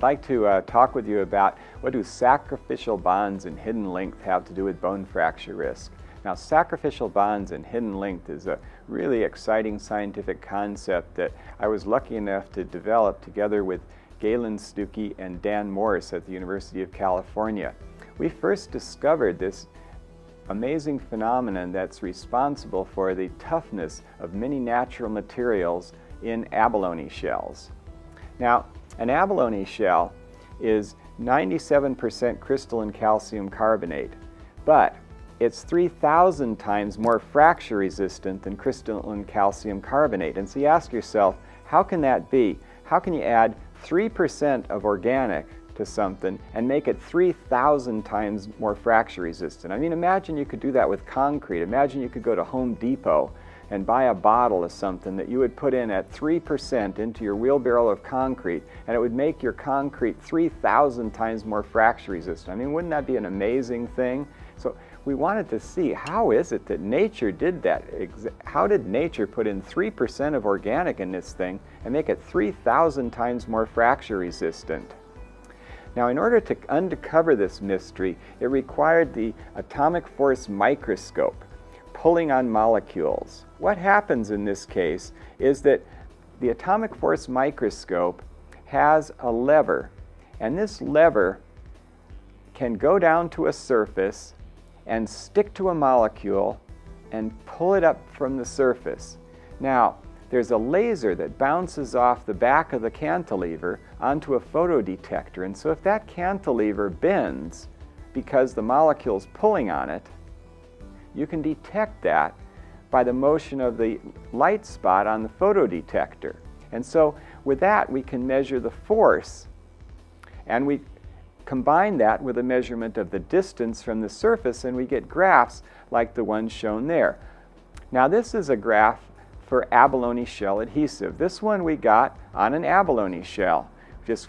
I'd like to talk with you about what do sacrificial bonds and hidden length have to do with bone fracture risk. Now, sacrificial bonds and hidden length is a really exciting scientific concept that I was lucky enough to develop together with Galen Stuckey and Dan Morse at the University of California. We first discovered this amazing phenomenon that's responsible for the toughness of many natural materials in abalone shells. Now, an abalone shell is 97% crystalline calcium carbonate, but it's 3,000 times more fracture resistant than crystalline calcium carbonate. And so you ask yourself, how can that be? How can you add 3% of organic to something and make it 3,000 times more fracture resistant? I mean, imagine you could do that with concrete. Imagine you could go to Home Depot and buy a bottle of something that you would put in at 3% into your wheelbarrow of concrete, and it would make your concrete 3,000 times more fracture resistant. I mean, wouldn't that be an amazing thing? So we wanted to see, how is it that nature did that? How did nature put in 3% of organic in this thing and make it 3,000 times more fracture resistant? Now, in order to uncover this mystery, it required the atomic force microscope, pulling on molecules. What happens in this case is that the atomic force microscope has a lever, and this lever can go down to a surface and stick to a molecule and pull it up from the surface. Now, there's a laser that bounces off the back of the cantilever onto a photodetector, and so if that cantilever bends because the molecule's pulling on it, you can detect that by the motion of the light spot on the photodetector. And so with that, we can measure the force, and we combine that with a measurement of the distance from the surface, and we get graphs like the one shown there. Now, this is a graph for abalone shell adhesive. This one we got on an abalone shell. Just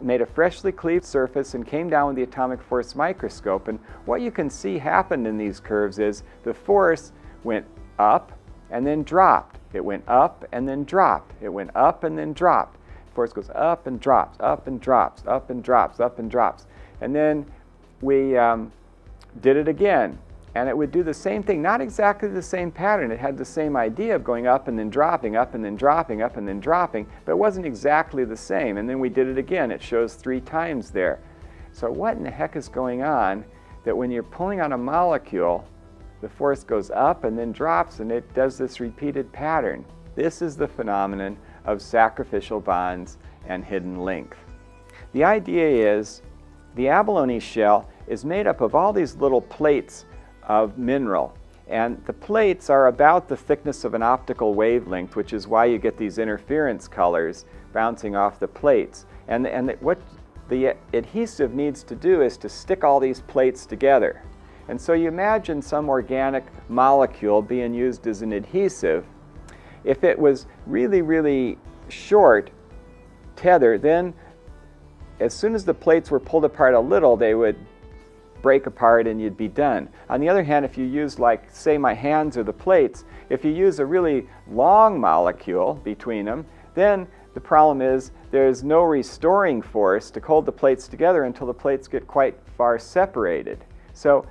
made a freshly cleaved surface and came down with the atomic force microscope. And what you can see happened in these curves is the force went up and then dropped. It went up and then dropped. It went up and then dropped. Force goes up and drops, up and drops, up and drops, up and drops. And then we did it again. And it would do the same thing, not exactly the same pattern. It had the same idea of going up and then dropping, up and then dropping, up and then dropping, but it wasn't exactly the same. And then we did it again. It shows 3 times there. So what in the heck is going on that when you're pulling on a molecule, the force goes up and then drops, and it does this repeated pattern? This is the phenomenon of sacrificial bonds and hidden length. The idea is the abalone shell is made up of all these little plates of mineral, and the plates are about the thickness of an optical wavelength, which is why you get these interference colors bouncing off the plates. And what the adhesive needs to do is to stick all these plates together. And so you imagine some organic molecule being used as an adhesive. If it was really, really short tether, then as soon as the plates were pulled apart a little, they would break apart and you'd be done. On the other hand, if you use, like, say my hands are the plates, if you use a really long molecule between them, then the problem is there's no restoring force to hold the plates together until the plates get quite far separated. So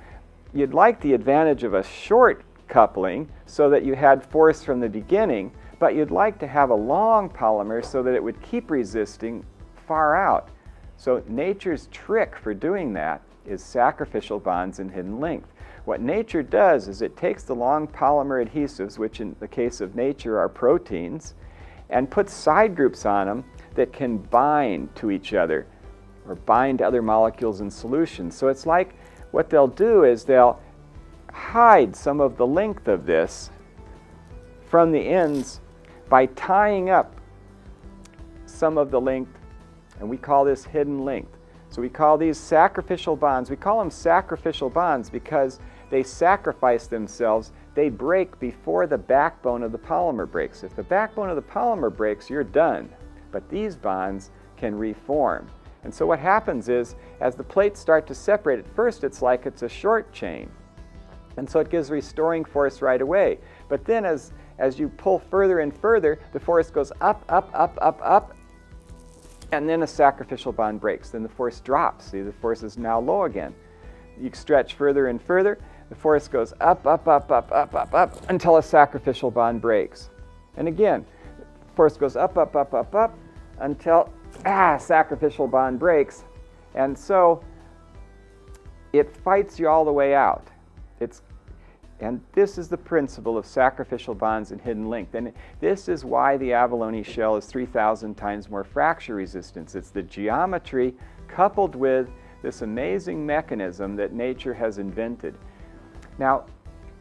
you'd like the advantage of a short coupling so that you had force from the beginning, but you'd like to have a long polymer so that it would keep resisting far out. So nature's trick for doing that is sacrificial bonds and hidden length. What nature does is it takes the long polymer adhesives, which in the case of nature are proteins, and puts side groups on them that can bind to each other or bind to other molecules in solution. So it's like what they'll do is they'll hide some of the length of this from the ends by tying up some of the length, and we call this hidden length. So we call these sacrificial bonds. We call them sacrificial bonds because they sacrifice themselves. They break before the backbone of the polymer breaks. If the backbone of the polymer breaks, you're done. But these bonds can reform. And so what happens is, as the plates start to separate, at first it's like it's a short chain. And so it gives restoring force right away. But then as you pull further and further, the force goes up, up, up, up, up, and then a sacrificial bond breaks. Then the force drops. See, the force is now low again. You stretch further and further. The force goes up, up, up, up, up, up, up, until a sacrificial bond breaks. And again, the force goes up, up, up, up, up, until sacrificial bond breaks. And so it fights you all the way out. And this is the principle of sacrificial bonds and hidden length. And this is why the abalone shell is 3,000 times more fracture resistant. It's the geometry coupled with this amazing mechanism that nature has invented. Now,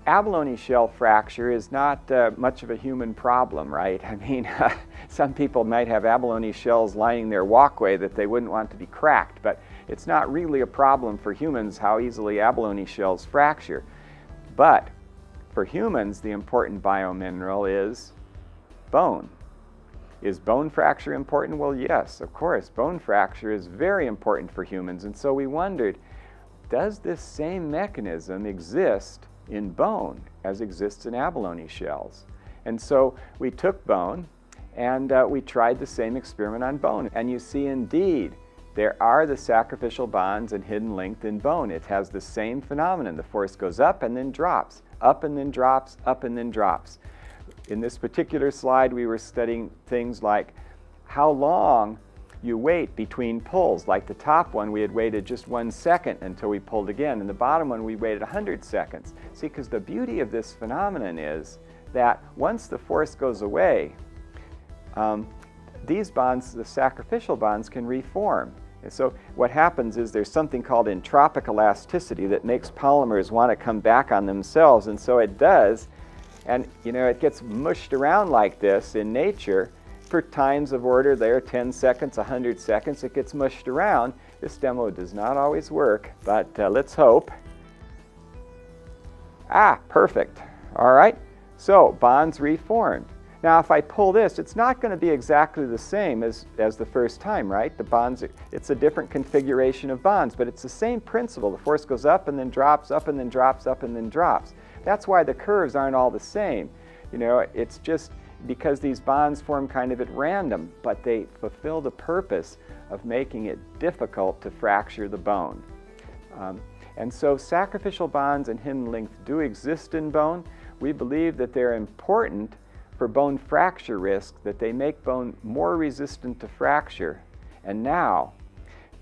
abalone shell fracture is not much of a human problem, right? I mean, some people might have abalone shells lining their walkway that they wouldn't want to be cracked, but it's not really a problem for humans how easily abalone shells fracture. But for humans, the important biomineral is bone. Is bone fracture important? Well, yes, of course. Bone fracture is very important for humans. And so we wondered, does this same mechanism exist in bone as exists in abalone shells? And so we took bone and we tried the same experiment on bone. And you see, indeed, there are the sacrificial bonds and hidden length in bone. It has the same phenomenon. The force goes up and then drops, up and then drops, up and then drops. In this particular slide, we were studying things like how long you wait between pulls. Like the top one, we had waited just 1 second until we pulled again. And the bottom one, we waited 100 seconds. See, because the beauty of this phenomenon is that once the force goes away, these bonds, the sacrificial bonds, can reform. And so what happens is there's something called entropic elasticity that makes polymers want to come back on themselves, and so it does. And you know, it gets mushed around like this in nature for times of order there, 10 seconds, 100 seconds. It gets mushed around. This demo does not always work, but let's hope. Perfect. All right. So bonds reformed. Now, if I pull this, it's not going to be exactly the same as the first time, right? The bonds, it's a different configuration of bonds, but it's the same principle. The force goes up and then drops, up and then drops, up and then drops. That's why the curves aren't all the same. You know, it's just because these bonds form kind of at random, but they fulfill the purpose of making it difficult to fracture the bone. And so sacrificial bonds and hidden length do exist in bone. We believe that they're important for bone fracture risk, that they make bone more resistant to fracture. And now,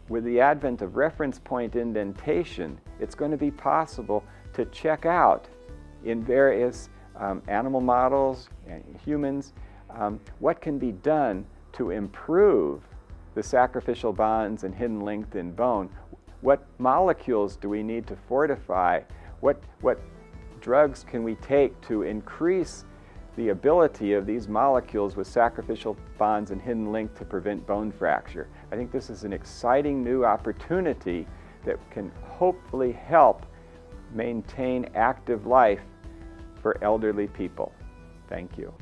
with the advent of reference point indentation, it's going to be possible to check out in various animal models and humans what can be done to improve the sacrificial bonds and hidden length in bone. What molecules do we need to fortify? What drugs can we take to increase the ability of these molecules with sacrificial bonds and hidden length to prevent bone fracture? I think this is an exciting new opportunity that can hopefully help maintain active life for elderly people. Thank you.